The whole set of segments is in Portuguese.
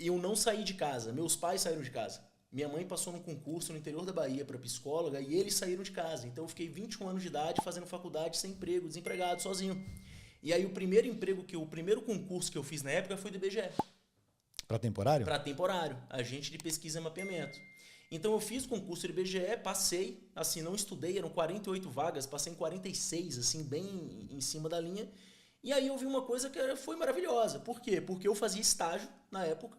eu não saí de casa, meus pais saíram de casa. Minha mãe passou num concurso no interior da Bahia para psicóloga e eles saíram de casa. Então eu fiquei 21 anos de idade fazendo faculdade sem emprego, desempregado, sozinho. E aí o primeiro concurso que eu fiz na época foi do IBGE. Para temporário? Para temporário, agente de pesquisa e mapeamento. Então eu fiz o concurso do IBGE, passei, assim, não estudei, eram 48 vagas, passei em 46, assim, bem em cima da linha. E aí eu vi uma coisa que foi maravilhosa. Por quê? Porque eu fazia estágio na época.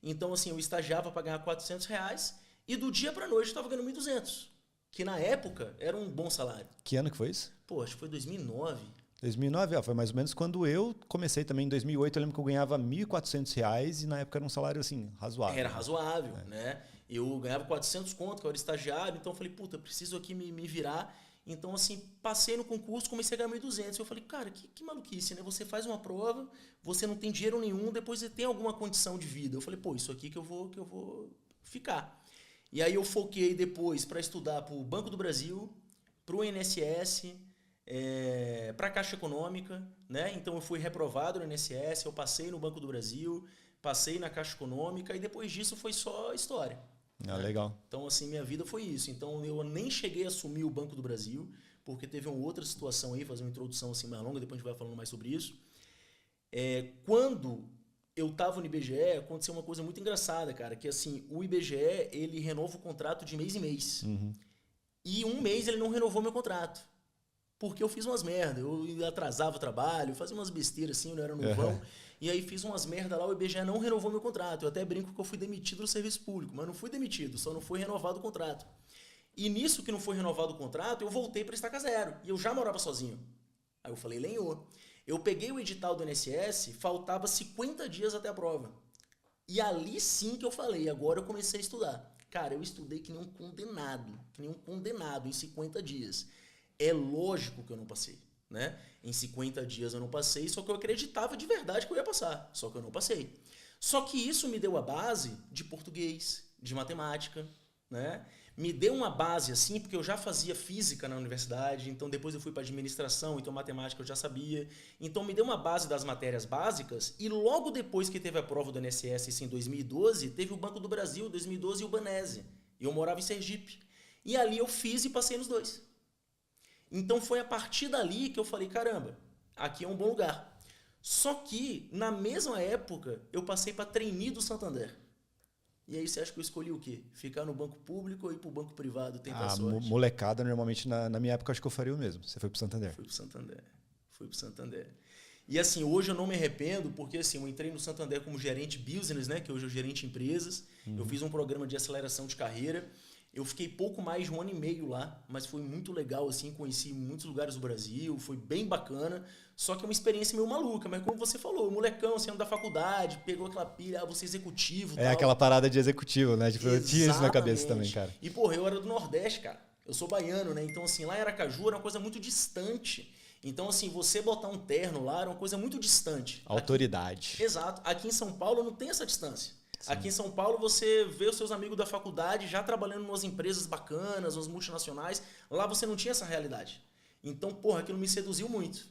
Então, assim, eu estagiava para ganhar R$400 e do dia para noite eu estava ganhando 1.200, que na época era um bom salário. Que ano que foi isso? Pô, acho que foi 2009. 2009, foi mais ou menos quando eu comecei também em 2008. Eu lembro que eu ganhava R$1.400 e na época era um salário assim, razoável. Era razoável, né? Eu ganhava 400 conto, que eu era estagiário, então eu falei, puta, preciso aqui me virar. Então, assim, passei no concurso, comecei a ganhar 1.200. Eu falei, cara, que maluquice, né? Você faz uma prova, você não tem dinheiro nenhum, depois você tem alguma condição de vida. Eu falei, pô, isso aqui que eu vou ficar. E aí eu foquei depois para estudar para o Banco do Brasil, para o INSS, para a Caixa Econômica, né? Então eu fui reprovado no INSS, eu passei no Banco do Brasil, passei na Caixa Econômica e depois disso foi só história. Ah, legal. Então, assim, minha vida foi isso. Então, eu nem cheguei a assumir o Banco do Brasil, porque teve uma outra situação aí, fazer uma introdução assim mais longa, depois a gente vai falando mais sobre isso. Quando eu estava no IBGE, aconteceu uma coisa muito engraçada, cara, que assim, o IBGE, ele renova o contrato de mês em mês. Uhum. E um mês ele não renovou meu contrato. Porque eu fiz umas merda, eu atrasava o trabalho, fazia umas besteiras assim, eu não era novão. Uhum. E aí fiz umas merda lá, o IBGE não renovou meu contrato. Eu até brinco que eu fui demitido do serviço público, mas não fui demitido, só não foi renovado o contrato. E nisso que não foi renovado o contrato, eu voltei para estaca zero. E eu já morava sozinho. Aí eu falei, lenhou. Eu peguei o edital do INSS, faltava 50 dias até a prova. E ali sim que eu falei, agora eu comecei a estudar. Cara, eu estudei que nem um condenado em 50 dias. É lógico que eu não passei, né? Em 50 dias eu não passei, só que eu acreditava de verdade que eu ia passar, só que eu não passei. Só que isso me deu a base de português, de matemática, né? Me deu uma base assim, porque eu já fazia física na universidade, então depois eu fui para administração, então matemática eu já sabia. Então me deu uma base das matérias básicas e logo depois que teve a prova do INSS, isso em 2012, teve o Banco do Brasil, 2012 e o Banese. Eu morava em Sergipe. E ali eu fiz e passei nos dois. Então foi a partir dali que eu falei, caramba, aqui é um bom lugar. Só que, na mesma época, eu passei para trainee do Santander. E aí você acha que eu escolhi o quê? Ficar no banco público ou ir para o banco privado, tentar sorte? Molecada, normalmente, na minha época, acho que eu faria o mesmo. Você foi para o Santander. Fui para o Santander. E assim, hoje eu não me arrependo, porque assim, eu entrei no Santander como gerente business, né? Que hoje é o gerente de empresas. Eu fiz um programa de aceleração de carreira. Eu fiquei pouco mais de 1 ano e meio lá, mas foi muito legal, assim, conheci muitos lugares do Brasil, foi bem bacana, só que é uma experiência meio maluca, mas como você falou, molecão, saindo da faculdade, pegou aquela pilha, você é executivo e tal. Aquela parada de executivo, né? Tipo, eu tinha isso na cabeça também, cara. E, porra, eu era do Nordeste, cara, eu sou baiano, né, então assim, lá em Aracaju era uma coisa muito distante. Então, assim, você botar um terno lá era uma coisa muito distante. Autoridade. Aqui, exato. Aqui em São Paulo não tem essa distância. Sim. Aqui em São Paulo você vê os seus amigos da faculdade já trabalhando em umas empresas bacanas, umas multinacionais. Lá você não tinha essa realidade. Então, porra, aquilo me seduziu muito.